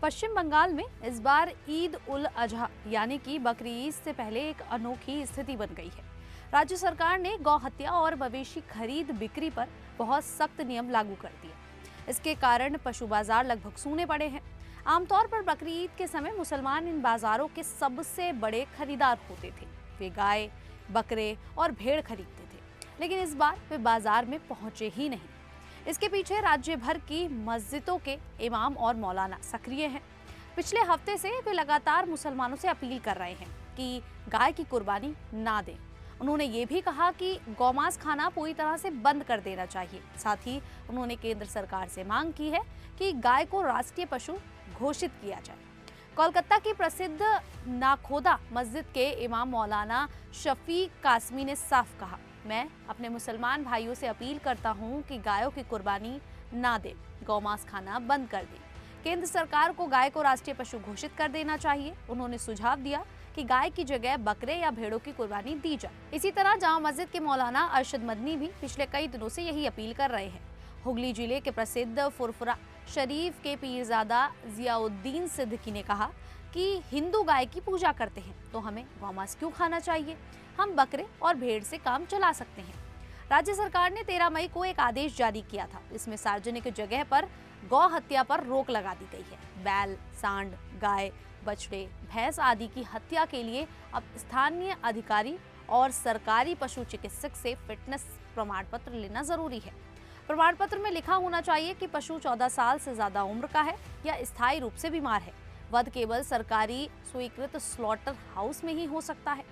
पश्चिम बंगाल में इस बार ईद उल अजहा यानी कि बकरी ईद से पहले एक अनोखी स्थिति बन गई है। राज्य सरकार ने गौ हत्या और मवेशी खरीद बिक्री पर बहुत सख्त नियम लागू कर दिए। इसके कारण पशु बाजार लगभग सूने पड़े हैं। आमतौर पर बकरी ईद के समय मुसलमान इन बाजारों के सबसे बड़े खरीदार होते थे। वे गाय, बकरे और भेड़ खरीदते थे, लेकिन इस बार वे बाजार में पहुंचे ही नहीं। इसके पीछे राज्य भर की मस्जिदों के इमाम और मौलाना सक्रिय हैं। पिछले हफ्ते से वे लगातार मुसलमानों से अपील कर रहे हैं कि गाय की कुर्बानी ना दें। उन्होंने ये भी कहा कि गौमांस खाना पूरी तरह से बंद कर देना चाहिए। साथ ही उन्होंने केंद्र सरकार से मांग की है कि गाय को राष्ट्रीय पशु घोषित किया जाए। कोलकाता की प्रसिद्ध नाखोदा मस्जिद के इमाम मौलाना शफीक कासमी ने साफ कहा, मैं अपने मुसलमान भाइयों से अपील करता हूं कि गायों की कुर्बानी ना दें, गौमांस खाना बंद कर दें। केंद्र सरकार को गाय को राष्ट्रीय पशु घोषित कर देना चाहिए। उन्होंने सुझाव दिया कि गाय की जगह बकरे या भेड़ों की कुर्बानी दी जाए। इसी तरह जामा मस्जिद के मौलाना अरशद मदनी भी पिछले कई दिनों से यही अपील कर रहे हैं। हुगली जिले के प्रसिद्ध फुरफुरा शरीफ के पीरजादा जियाउद्दीन सिद्दीकी ने कहा कि हिंदू गाय की पूजा करते हैं तो हमें गौमांस क्यों खाना चाहिए? हम बकरे और भेड़ से काम चला सकते हैं। राज्य सरकार ने 13 मई को एक आदेश जारी किया था। इसमें सार्वजनिक जगह पर गौ हत्या पर रोक लगा दी गई है। बैल, सांड, गाय, बछड़े, भैंस आदि की हत्या के लिए अब स्थानीय अधिकारी और सरकारी पशु चिकित्सक से फिटनेस प्रमाण पत्र लेना जरूरी है। प्रमाण पत्र में लिखा होना चाहिए कि पशु 14 साल से ज्यादा उम्र का है या स्थायी रूप से बीमार है। वध केवल सरकारी स्वीकृत स्लॉटर हाउस में ही हो सकता है।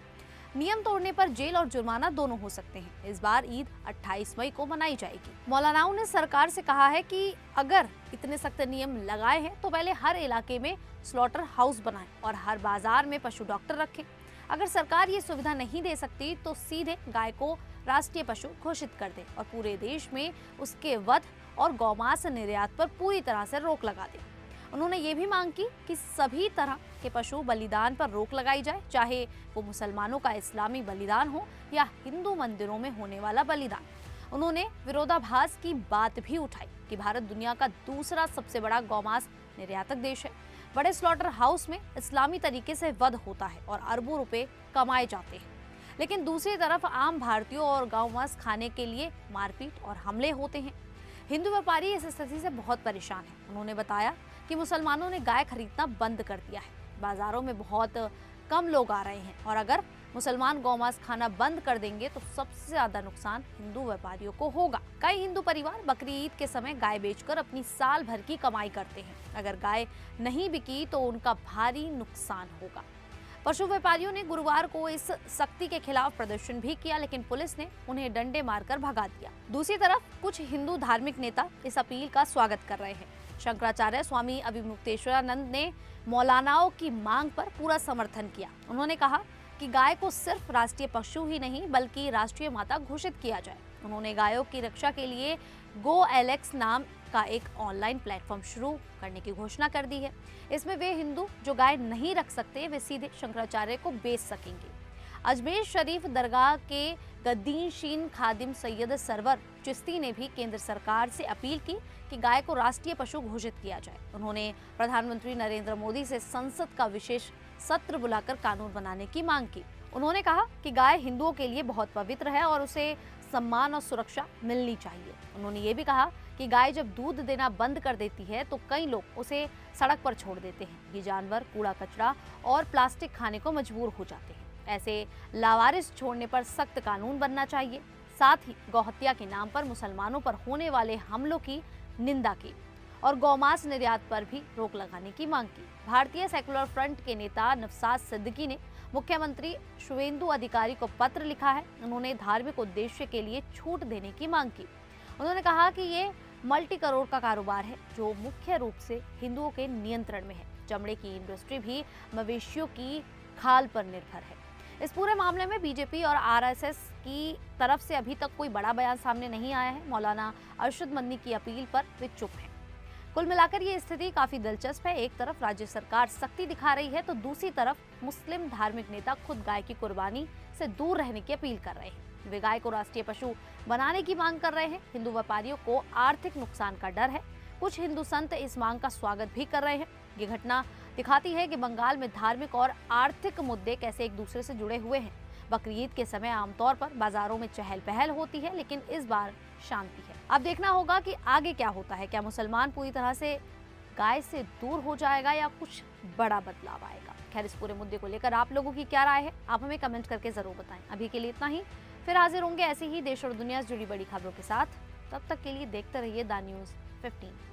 नियम तोड़ने पर जेल और जुर्माना दोनों हो सकते हैं। इस बार ईद 28 मई को मनाई जाएगी। मौलानाओं ने सरकार से कहा है कि अगर इतने सख्त नियम लगाए हैं तो पहले हर इलाके में स्लॉटर हाउस बनाएं और हर बाजार में पशु डॉक्टर रखें। अगर सरकार ये सुविधा नहीं दे सकती तो सीधे गाय को राष्ट्रीय पशु घोषित कर दे और पूरे देश में उसके वध और गौमांस निर्यात पर पूरी तरह से रोक लगा दे। उन्होंने ये भी मांग की कि सभी तरह के पशु बलिदान पर रोक लगाई जाए, चाहे वो मुसलमानों का इस्लामी बलिदान हो या हिंदू मंदिरों में होने वाला बलिदान। उन्होंने विरोधाभास की बात भी उठाई कि भारत दुनिया का दूसरा सबसे बड़ा गौमांस निर्यातक देश है। बड़े स्लॉटर हाउस में इस्लामी तरीके से वध होता है और अरबों रुपए कमाए जाते हैं, लेकिन दूसरी तरफ आम भारतीयों और गौमांस खाने के लिए मारपीट और हमले होते हैं। हिंदू व्यापारी इस स्थिति से बहुत परेशान हैं। उन्होंने बताया कि मुसलमानों ने गाय खरीदना बंद कर दिया है। बाजारों में बहुत कम लोग आ रहे हैं और अगर मुसलमान गौमांस खाना बंद कर देंगे तो सबसे ज्यादा नुकसान हिंदू व्यापारियों को होगा। कई हिंदू परिवार बकरी ईद के समय गाय बेचकर अपनी साल भर की कमाई करते हैं। अगर गाय नहीं बिकी तो उनका भारी नुकसान होगा। पशु व्यापारियों ने गुरुवार को इस सख्ती के खिलाफ प्रदर्शन भी किया, लेकिन पुलिस ने उन्हें डंडे मारकर भगा दिया। दूसरी तरफ कुछ हिंदू धार्मिक नेता इस अपील का स्वागत कर रहे हैं। शंकराचार्य स्वामी अभिमुक्तेश्वरानंद ने मौलानाओं की मांग पर पूरा समर्थन किया। उन्होंने कहा कि गाय को सिर्फ राष्ट्रीय पशु ही नहीं बल्कि राष्ट्रीय माता घोषित किया जाए। उन्होंने गायों की रक्षा के लिए गो एलेक्स नाम का एक ऑनलाइन प्लेटफॉर्म शुरू करने की घोषणा कर दी है। इसमें वे हिंदू जो गाय नहीं रख सकते वे सीधे शंकराचार्य को बेच सकेंगे। अजमेर शरीफ दरगाह के गद्दीनशीन खादिम सैयद सरवर चिश्ती ने भी केंद्र सरकार से अपील की कि गाय को राष्ट्रीय पशु घोषित किया जाए। उन्होंने प्रधानमंत्री नरेंद्र मोदी से संसद का विशेष सत्र बुलाकर कानून बनाने की मांग की। उन्होंने कहा कि गाय हिंदुओं के लिए बहुत पवित्र है और उसे सम्मान और सुरक्षा मिलनी चाहिए। उन्होंने ये भी कहा कि गाय जब दूध देना बंद कर देती है तो कई लोग उसे सड़क पर छोड़ देते हैं। ये जानवर कूड़ा कचरा और प्लास्टिक खाने को मजबूर हो जाते हैं। ऐसे लावारिस छोड़ने पर सख्त कानून बनना चाहिए। साथ ही गौहत्या के नाम पर मुसलमानों पर होने वाले हमलों की निंदा की और गौमांस निर्यात पर भी रोक लगाने की मांग की। भारतीय सेकुलर फ्रंट के नेता नफसाद सिद्दीकी ने मुख्यमंत्री शुवेंदु अधिकारी को पत्र लिखा है। उन्होंने धार्मिक उद्देश्य के लिए छूट देने की मांग की। उन्होंने कहा कि ये मल्टी करोड़ का कारोबार है जो मुख्य रूप से हिंदुओं के नियंत्रण में है। चमड़े की इंडस्ट्री भी मवेशियों की खाल पर निर्भर है। इस पूरे मामले में बीजेपी और आरएसएस की तरफ से अभी तक कोई बड़ा बयान सामने नहीं आया है। मौलाना अरशद मदनी की अपील पर वे चुप हैं। कुल मिलाकर ये स्थिति काफी दिलचस्प है। एक तरफ राज्य सरकार सख्ती दिखा रही है तो दूसरी तरफ मुस्लिम धार्मिक नेता खुद गाय की कुर्बानी से दूर रहने की अपील कर रहे हैं। वे गाय को राष्ट्रीय पशु बनाने की मांग कर रहे हैं। हिंदू व्यापारियों को आर्थिक नुकसान का डर है। कुछ हिंदू संत इस मांग का स्वागत भी कर रहे हैं। ये घटना दिखाती है कि बंगाल में धार्मिक और आर्थिक मुद्दे कैसे एक दूसरे से जुड़े हुए हैं। बकरी ईद के समय आमतौर पर बाजारों में चहल पहल होती है, लेकिन इस बार शांति है। अब देखना होगा कि आगे क्या होता है। क्या मुसलमान पूरी तरह से गाय से दूर हो जाएगा या कुछ बड़ा बदलाव आएगा। खैर, इस पूरे मुद्दे को लेकर आप लोगों की क्या राय है, आप हमें कमेंट करके जरूर बताएं। अभी के लिए इतना ही, फिर हाजिर होंगे ऐसे ही देश और दुनिया से जुड़ी बड़ी खबरों के साथ। तब तक के लिए देखते रहिए द न्यूज़ 15।